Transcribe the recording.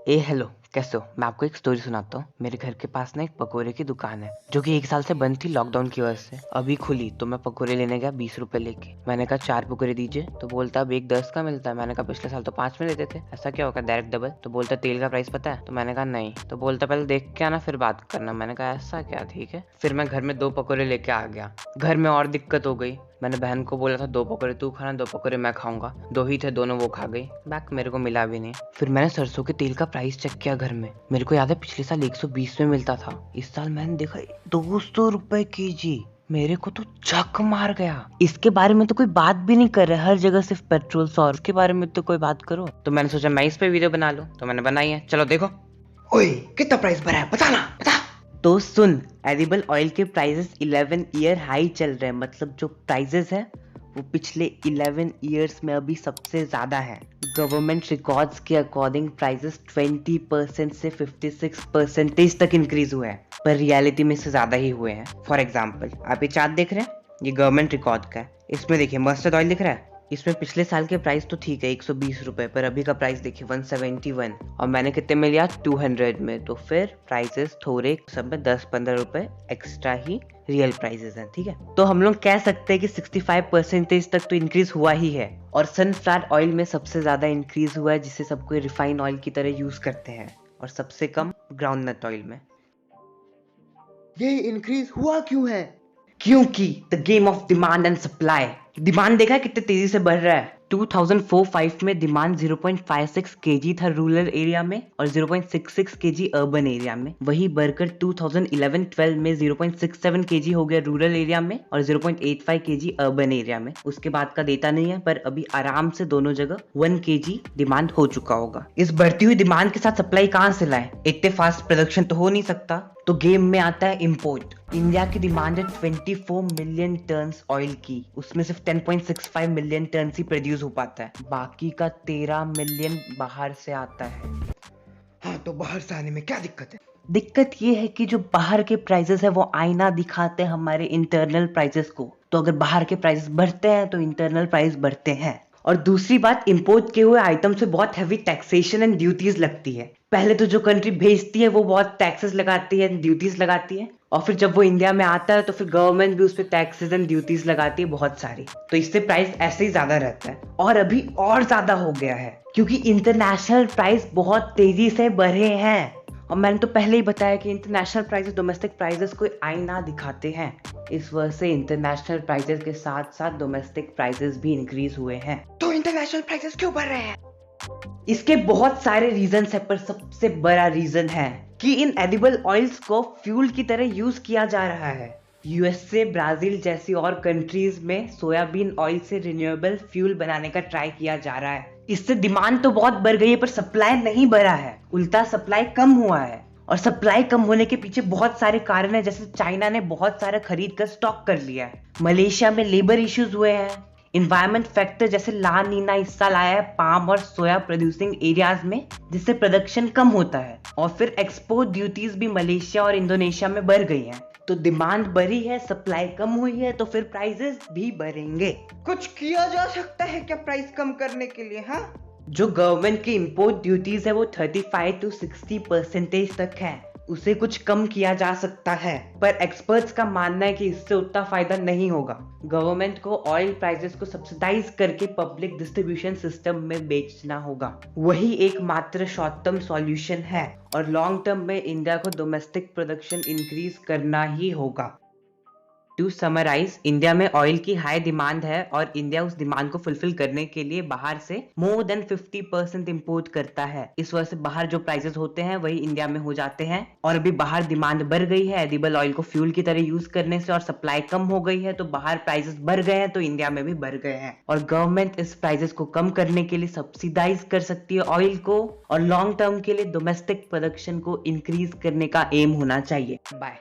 Hello, कैसे हो? मैं आपको एक स्टोरी सुनाता हूँ। मेरे घर के पास ना एक पकोड़े की दुकान है जो कि 1 साल से बंद थी लॉकडाउन की वजह से। अभी खुली तो मैं पकोड़े लेने गया 20 रुपए लेके। मैंने कहा 4 पकोड़े दीजिए, तो बोलता अब एक 10 का मिलता है। मैंने कहा पिछले साल तो 5 में लेते थे, ऐसा क्या होगा डायरेक्ट डबल? तो बोलता तेल का प्राइस पता है? तो मैंने कहा नहीं। तो बोलता पहले देख के आना फिर बात करना। मैंने कहा ऐसा क्या, ठीक है। फिर मैं घर में 2 पकोड़े लेके आ गया। घर में और दिक्कत हो गई। मैंने बहन को बोला था 2 पकोड़े तू खाना, 2 पकोड़े मैं खाऊंगा। 2 ही थे, दोनों वो खा गई। बैक मेरे को मिला भी नहीं। फिर मैंने सरसों के तेल का प्राइस चेक किया घर में। मेरे को याद है पिछले साल 120 में मिलता था। इस साल मैंने देखा 200 रुपए केजी। मेरे को तो झक मार गया। इसके बारे में तो कोई बात भी नहीं कर रहा है, हर जगह सिर्फ पेट्रोल सौ। इसके बारे में तो कोई बात करो। तो मैंने सोचा मैं इस पे वीडियो बना लूं, तो मैंने बनाई है। चलो देखो। ओए कितना प्राइस बढ़ा है बताना, बता। तो सुन, एडिबल ऑयल के प्राइसेस 11 ईयर हाई चल रहे हैं। मतलब जो प्राइसेस है वो पिछले 11 ईयर्स में अभी सबसे ज्यादा है। गवर्नमेंट रिकॉर्ड्स के अकॉर्डिंग प्राइसेस 20% से 56% तक इंक्रीज हुए हैं, पर रियलिटी में इससे ज्यादा ही हुए हैं। फॉर एग्जाम्पल, आप ये चार्ट देख रहे हैं, ये गवर्नमेंट रिकॉर्ड का है। इसमें देखिए मस्टर्ड ऑयल दिख रहा है। इसमें पिछले साल के प्राइस तो ठीक है 120 रुपए, पर अभी का प्राइस देखिए 171, और मैंने कितने में लिया 200 में। तो फिर प्राइसेस थोड़े सब में 10-15 रुपए एक्स्ट्रा ही रियल प्राइसेस हैं, ठीक है। तो हम लोग कह सकते हैं कि 65% तक तो इंक्रीज हुआ ही है। और सनफ्लावर ऑयल में सबसे ज्यादा इंक्रीज हुआ है, जिसे सब कोई रिफाइन ऑयल की तरह यूज करते हैं, और सबसे कम ग्राउंडनट ऑयल में। ये इंक्रीज हुआ क्यों है? क्योंकि the game of demand and supply. Demand देखा है कितने तेजी से बढ़ रहा है। 2004-05 में डिमांड 0.56 केजी था रूरल एरिया में, और 0.66 केजी अर्बन एरिया में। वही बढ़कर 2011-12 में 0.67 केजी हो गया रूरल एरिया में, और 0.85 केजी अर्बन एरिया में। उसके बाद का डेटा नहीं है, पर अभी आराम से दोनों जगह 1 केजी डिमांड हो चुका होगा। इस बढ़ती हुई डिमांड के साथ सप्लाई कहां से लाए? इतने फास्ट प्रोडक्शन तो हो नहीं सकता। तो गेम में आता है इंपोर्ट। इंडिया की डिमांड है 24 मिलियन टन ऑयल की, उसमें सिर्फ 10.65 मिलियन टन ही प्रोड्यूस हो पाता है। बाकी का 13 मिलियन बाहर से आता है। हाँ, तो बाहर से आने में क्या दिक्कत है? दिक्कत ये है कि जो बाहर के प्राइसेस है वो आईना दिखाते हैं हमारे इंटरनल प्राइसेस को। तो अगर बाहर के प्राइसेस बढ़ते हैं तो इंटरनल प्राइस बढ़ते हैं। और दूसरी बात, इंपोर्ट किए हुए आइटम से बहुत हैवी टैक्सेशन एंड ड्यूटीज लगती है। पहले तो जो कंट्री भेजती है वो बहुत टैक्सेस लगाती है, ड्यूटीज लगाती है, और फिर जब वो इंडिया में आता है तो फिर गवर्नमेंट भी उस पर टैक्सेस एंड ड्यूटीज लगाती है बहुत सारी। तो इससे प्राइस ऐसे ही ज्यादा रहता है, और अभी और ज्यादा हो गया है क्योंकि इंटरनेशनल प्राइस बहुत तेजी से बढ़े हैं। और मैंने तो पहले ही बताया कि इंटरनेशनल प्राइसेस डोमेस्टिक प्राइसेस को आईना दिखाते हैं। इस वजह से इंटरनेशनल प्राइसेस के साथ साथ डोमेस्टिक प्राइसेस भी इंक्रीज हुए हैं। तो इंटरनेशनल प्राइसेस क्यों बढ़ रहे हैं? इसके बहुत सारे रीजंस है, पर सबसे बड़ा रीजन है कि इन एडिबल ऑयल्स को फ्यूल की तरह यूज किया जा रहा है। यूएसए, ब्राजील जैसी और कंट्रीज में सोयाबीन ऑयल से रिन्यूएबल फ्यूल बनाने का ट्राई किया जा रहा है। इससे डिमांड तो बहुत बढ़ गई है, पर सप्लाई नहीं बढ़ा है, उल्टा सप्लाई कम हुआ है। और सप्लाई कम होने के पीछे बहुत सारे कारण है, जैसे चाइना ने बहुत सारा खरीद कर स्टॉक कर लिया है, मलेशिया में लेबर इश्यूज हुए हैं, इन्वायरमेंट फैक्टर जैसे ला नीना इस साल आया है पाम और सोया प्रोड्यूसिंग एरियाज में, जिससे प्रोडक्शन कम होता है, और फिर एक्सपोर्ट ड्यूटीज भी मलेशिया और इंडोनेशिया में बढ़ गई हैं। तो डिमांड बढ़ी है, सप्लाई कम हुई है, तो फिर प्राइसेस भी बढ़ेंगे। कुछ किया जा सकता है क्या प्राइस कम करने के लिए? हाँ, जो गवर्नमेंट की इंपोर्ट ड्यूटीज है वो 35 to 60% तक है, उसे कुछ कम किया जा सकता है, पर एक्सपर्ट्स का मानना है कि इससे उतना फायदा नहीं होगा। गवर्नमेंट को ऑयल प्राइसेस को सब्सिडाइज करके पब्लिक डिस्ट्रीब्यूशन सिस्टम में बेचना होगा। वही एकमात्र शॉर्ट टर्म सॉल्यूशन है, और लॉन्ग टर्म में इंडिया को डोमेस्टिक प्रोडक्शन इंक्रीज करना ही होगा। टू समराइज, इंडिया में ऑयल की हाई डिमांड है, और इंडिया उस डिमांड को फुलफिल करने के लिए बाहर से मोर देन 50% इंपोर्ट करता है। इस वजह से बाहर जो प्राइसेस होते हैं वही इंडिया में हो जाते हैं, और अभी बाहर डिमांड बढ़ गई है एडिबल ऑयल को फ्यूल की तरह यूज करने से, और सप्लाई कम हो गई है, तो बाहर प्राइसेस बढ़ गए हैं, तो इंडिया में भी बढ़ गए हैं। और गवर्नमेंट इस प्राइसेस को कम करने के लिए सब्सिडाइज कर सकती है ऑयल को, और लॉन्ग टर्म के लिए डोमेस्टिक प्रोडक्शन को इंक्रीज करने का एम होना चाहिए। बाय।